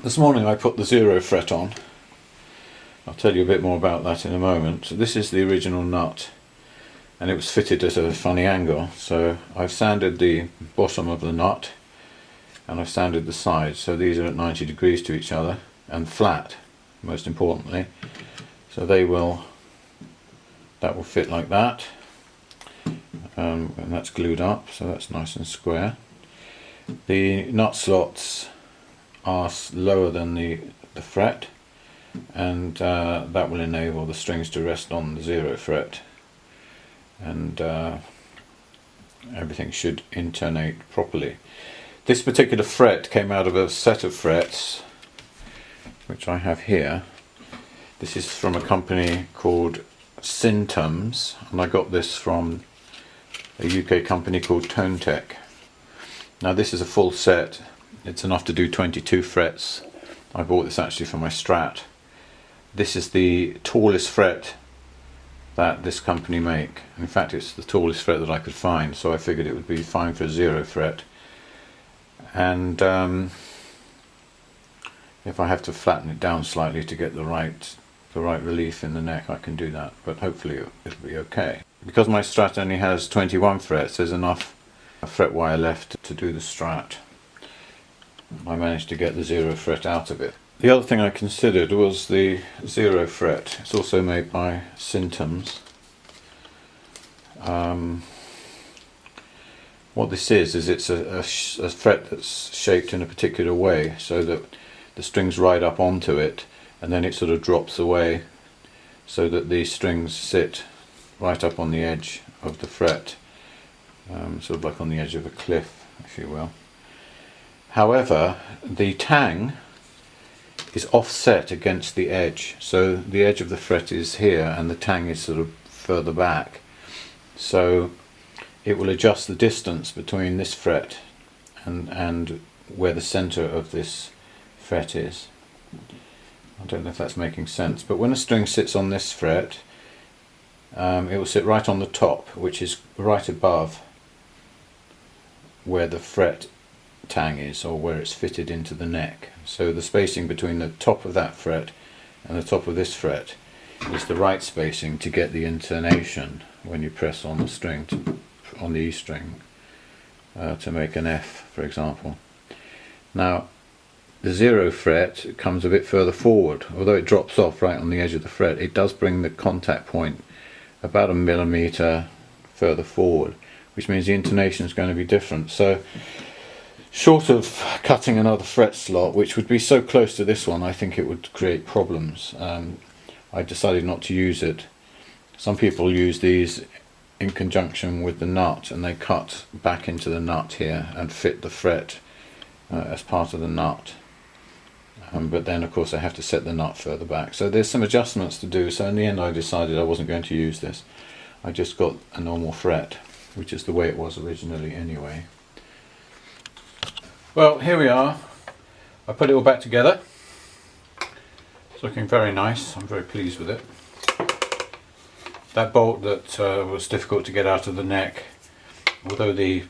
This morning I put the 0 fret on. I'll tell you a bit more about that in a moment. So this is the original nut, and it was fitted at a funny angle, so I've sanded the bottom of the nut and I've sanded the sides, so these are at 90 degrees to each other and flat, most importantly, so that will fit like that, and that's glued up, so that's nice and square. The nut slots are lower than the fret, and that will enable the strings to rest on the 0 fret, and everything should intonate properly. This particular fret came out of a set of frets which I have here. This is from a company called Syntums, and I got this from a UK company called Tech. Now this is a full set, it's enough to do 22 frets. I bought this actually for my Strat. This is the tallest fret that this company make. In fact, it's the tallest fret that I could find, so I figured it would be fine for a 0 fret. And if I have to flatten it down slightly to get the right relief in the neck, I can do that, but hopefully it'll be okay. Because my Strat only has 21 frets, there's enough fret wire left to do the Strat. I managed to get the 0 fret out of it. The other thing I considered was the 0 fret. It's also made by Syntums. What this is it's a fret that's shaped in a particular way, so that the strings ride up onto it and then it sort of drops away, so that the strings sit right up on the edge of the fret, sort of like on the edge of a cliff, if you will. However, the tang is offset against the edge, so the edge of the fret is here and the tang is sort of further back, so it will adjust the distance between this fret and where the center of this fret is. I don't know if that's making sense, but when a string sits on this fret, it will sit right on the top, which is right above where the fret tang is, or where it's fitted into the neck. So the spacing between the top of that fret and the top of this fret is the right spacing to get the intonation when you press on the string, on the E string, to make an F, for example. Now the 0 fret comes a bit further forward. Although it drops off right on the edge of the fret, it does bring the contact point about 1 millimeter further forward, which means the intonation is going to be different. So short of cutting another fret slot, which would be so close to this one, I think it would create problems. I decided not to use it. Some people use these in conjunction with the nut, and they cut back into the nut here and fit the fret as part of the nut. But then of course I have to set the nut further back. So there's some adjustments to do, so in the end I decided I wasn't going to use this. I just got a normal fret, which is the way it was originally anyway. Well, here we are. I put it all back together. It's looking very nice. I'm very pleased with it. That bolt that was difficult to get out of the neck, although the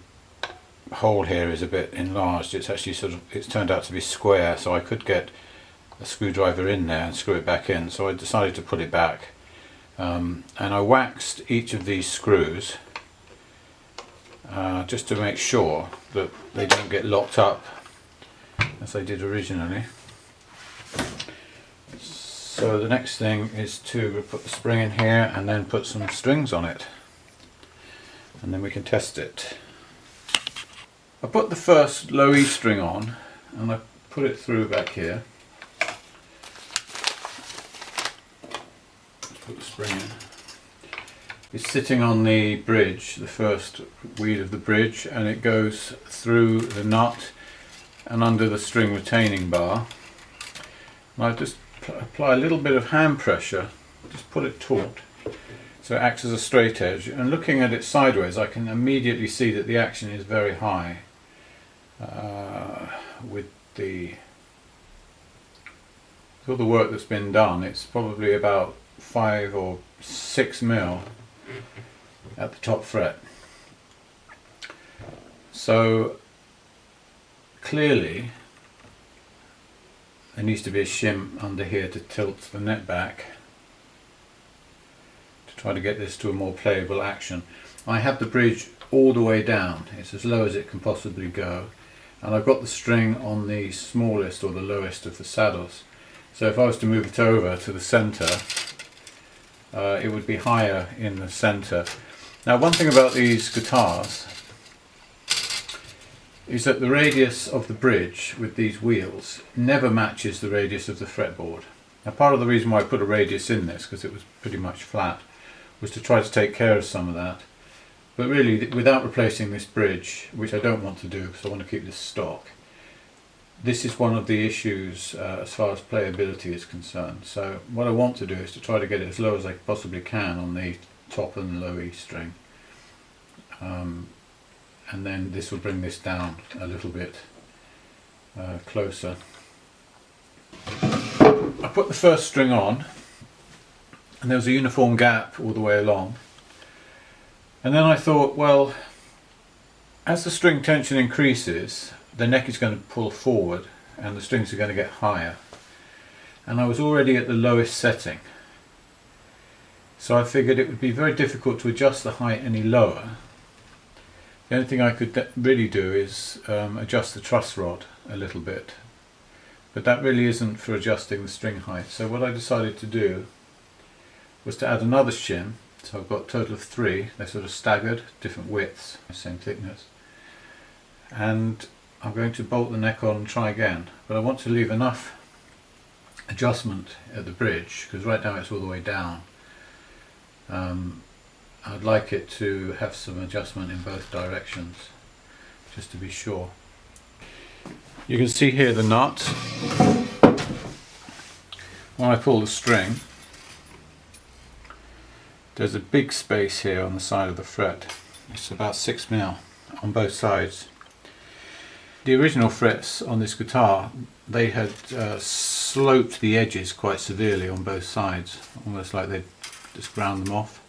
hole here is a bit enlarged, it's actually it's turned out to be square, so I could get a screwdriver in there and screw it back in. So I decided to put it back, and I waxed each of these screws just to make sure that they don't get locked up as they did originally. So the next thing is to put the spring in here and then put some strings on it, and then we can test it. I put the first low E string on and I put it through back here. Let's put the spring in. It's sitting on the bridge, the first wheel of the bridge, and it goes through the nut and under the string retaining bar. And I just apply a little bit of hand pressure, just pull it taut so it acts as a straight edge, and looking at it sideways I can immediately see that the action is very high. With all the work that's been done, it's probably about 5 or 6 mil at the top fret. So clearly there needs to be a shim under here to tilt the net back to try to get this to a more playable action. I have the bridge all the way down, it's as low as it can possibly go, and I've got the string on the smallest or the lowest of the saddles, so if I was to move it over to the centre, it would be higher in the centre. Now, one thing about these guitars is that the radius of the bridge with these wheels never matches the radius of the fretboard. Now, part of the reason why I put a radius in this, because it was pretty much flat, was to try to take care of some of that. But really, without replacing this bridge, which I don't want to do because I want to keep this stock, this is one of the issues as far as playability is concerned. So what I want to do is to try to get it as low as I possibly can on the top and low E string. And then this will bring this down a little bit closer. I put the first string on, and there was a uniform gap all the way along. And then I thought, well, as the string tension increases, the neck is going to pull forward and the strings are going to get higher. And I was already at the lowest setting. So I figured it would be very difficult to adjust the height any lower. The only thing I could really do is adjust the truss rod a little bit. But that really isn't for adjusting the string height. So what I decided to do was to add another shim. So I've got a total of 3, they're sort of staggered, different widths, same thickness. And I'm going to bolt the neck on and try again. But I want to leave enough adjustment at the bridge, because right now it's all the way down. I'd like it to have some adjustment in both directions, just to be sure. You can see here the nut. When I pull the string, there's a big space here on the side of the fret. It's about 6 mil on both sides. The original frets on this guitar, they had sloped the edges quite severely on both sides, almost like they'd just ground them off.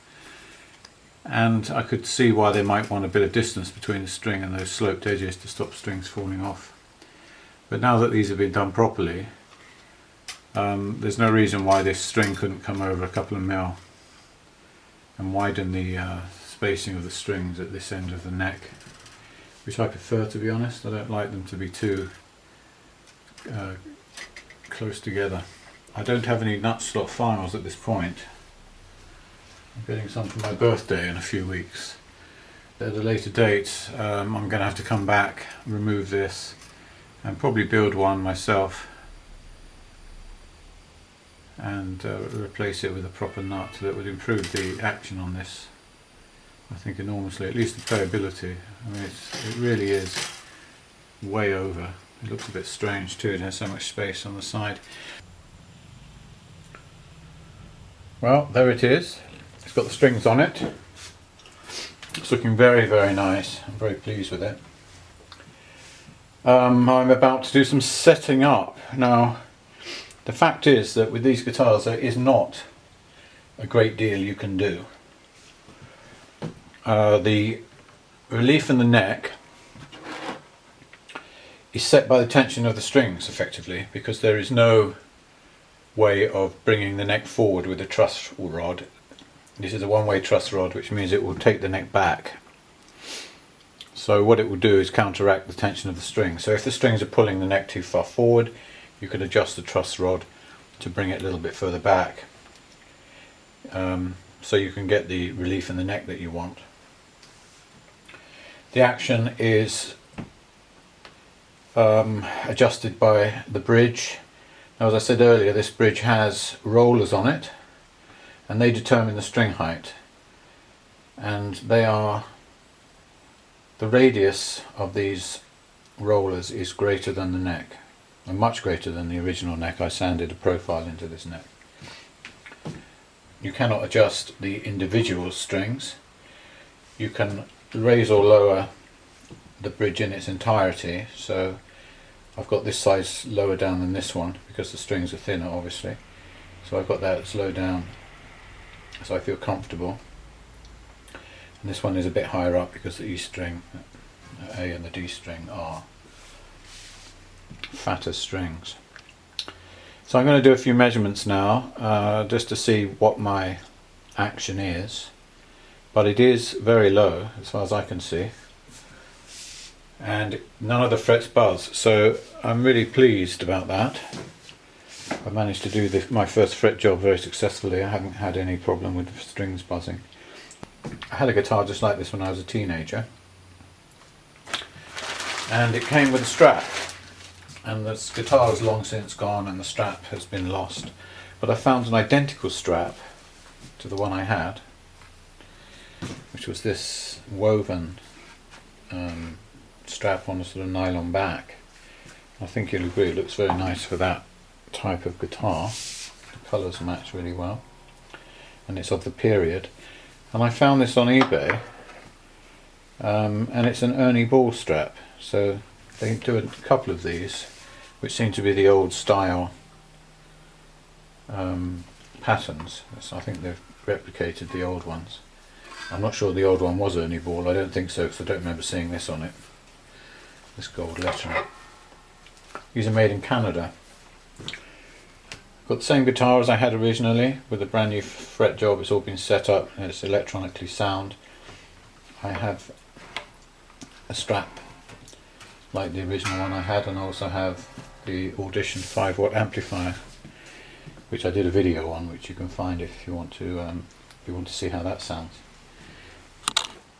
And I could see why they might want a bit of distance between the string and those sloped edges to stop strings falling off. But now that these have been done properly, there's no reason why this string couldn't come over a couple of mil and widen the spacing of the strings at this end of the neck, which I prefer, to be honest. I don't like them to be too close together. I don't have any nut slot files at this point. I'm getting some for my birthday in a few weeks. At a later date, I'm going to have to come back, remove this, and probably build one myself and replace it with a proper nut that would improve the action on this, I think, enormously, at least the playability. I mean, it really is way over. It looks a bit strange too, it has so much space on the side. Well, there it is. It's got the strings on it. It's looking very, very nice. I'm very pleased with it. I'm about to do some setting up. Now, the fact is that with these guitars there is not a great deal you can do. The relief in the neck is set by the tension of the strings, effectively, because there is no way of bringing the neck forward with a truss rod. This is a one-way truss rod, which means it will take the neck back. So what it will do is counteract the tension of the string. So if the strings are pulling the neck too far forward, you could adjust the truss rod to bring it a little bit further back, so you can get the relief in the neck that you want. The action is adjusted by the bridge. Now, as I said earlier, this bridge has rollers on it, and they determine the string height, and they are, the radius of these rollers is greater than the neck, and much greater than the original neck. I sanded a profile into this neck. You cannot adjust the individual strings. You can raise or lower the bridge in its entirety, so I've got this size lower down than this one because the strings are thinner, obviously, so I've got that as low down so I feel comfortable, and this one is a bit higher up because the E string, A and the D string, are fatter strings. So I'm going to do a few measurements now, just to see what my action is, but it is very low as far as I can see, and none of the frets buzz, so I'm really pleased about that. I managed to do my first fret job very successfully. I haven't had any problem with the strings buzzing. I had a guitar just like this when I was a teenager, and it came with a strap, and this guitar is long since gone and the strap has been lost, but I found an identical strap to the one I had, which was this woven strap on a sort of nylon back. I think you'll agree it looks very nice for that type of guitar. The colours match really well, and it's of the period. And I found this on eBay, and it's an Ernie Ball strap, so they do a couple of these which seem to be the old style patterns. So I think they've replicated the old ones. I'm not sure the old one was Ernie Ball, I don't think so, because I don't remember seeing this on it, this gold lettering. These are made in Canada. Got the same guitar as I had originally, with a brand new fret job. It's all been set up and it's electronically sound. I have a strap like the original one I had, and I also have the Audition 5-watt amplifier, which I did a video on, which you can find if you want to see how that sounds.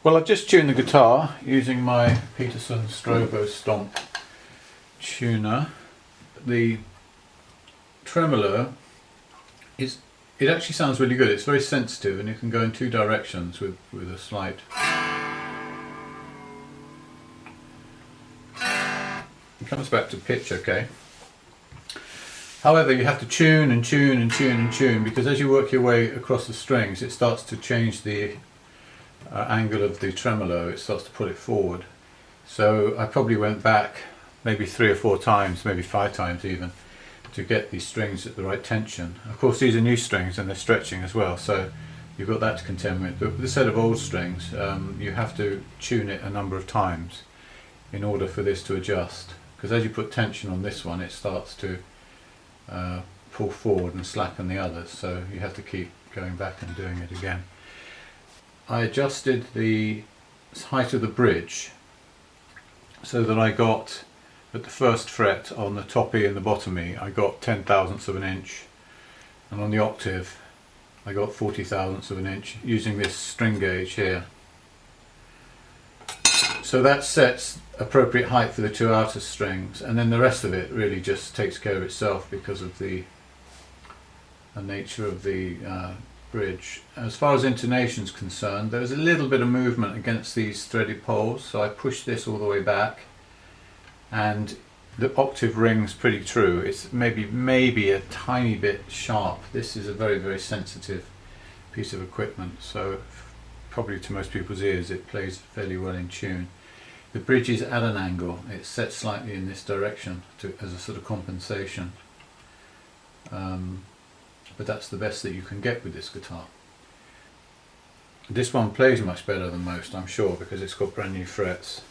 Well, I've just tuned the guitar using my Peterson Strobo Stomp tuner. The tremolo it actually sounds really good. It's very sensitive, and you can go in two directions with a slight. It comes back to pitch okay. However, you have to tune and tune and tune and tune, because as you work your way across the strings it starts to change the angle of the tremolo. It starts to pull it forward. So I probably went back maybe 3 or 4 times, maybe 5 times even, to get these strings at the right tension. Of course these are new strings and they're stretching as well, so you've got that to contend with. But with a set of old strings, you have to tune it a number of times in order for this to adjust, because as you put tension on this one it starts to pull forward and slacken the others, so you have to keep going back and doing it again. I adjusted the height of the bridge so that I got, at the first fret on the top E and the bottom E, I got 10/1000ths of an inch, and on the octave I got 40/1000ths of an inch using this string gauge here. So that sets appropriate height for the 2 outer strings, and then the rest of it really just takes care of itself because of the nature of the bridge. As far as intonation is concerned, there's a little bit of movement against these threaded poles, so I pushed this all the way back, and the octave rings pretty true. It's maybe a tiny bit sharp. This is a very, very sensitive piece of equipment, so probably to most people's ears it plays fairly well in tune. The bridge is at an angle. It's set slightly in this direction as a sort of compensation, but that's the best that you can get with this guitar. This one plays much better than most, I'm sure, because it's got brand new frets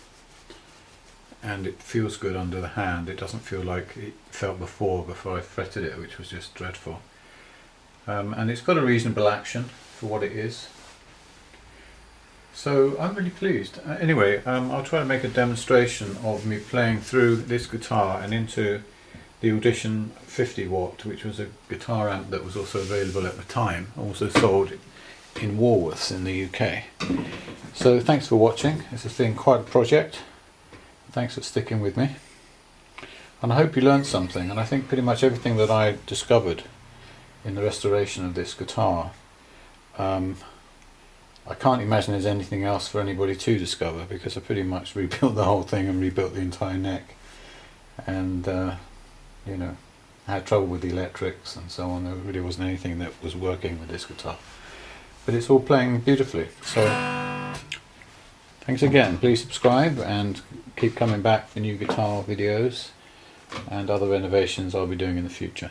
and it feels good under the hand. It doesn't feel like it felt before I fretted it, which was just dreadful. And it's got a reasonable action for what it is. So I'm really pleased. Anyway, I'll try to make a demonstration of me playing through this guitar and into the Audition 50-watt, which was a guitar amp that was also available at the time, also sold in Woolworths in the UK. So thanks for watching. This has been quite a project. Thanks for sticking with me. And I hope you learned something, and I think pretty much everything that I discovered in the restoration of this guitar, I can't imagine there's anything else for anybody to discover, because I pretty much rebuilt the whole thing and rebuilt the entire neck, and you know, I had trouble with the electrics and so on. There really wasn't anything that was working with this guitar, but it's all playing beautifully. So thanks again. Please subscribe and keep coming back for new guitar videos and other renovations I'll be doing in the future.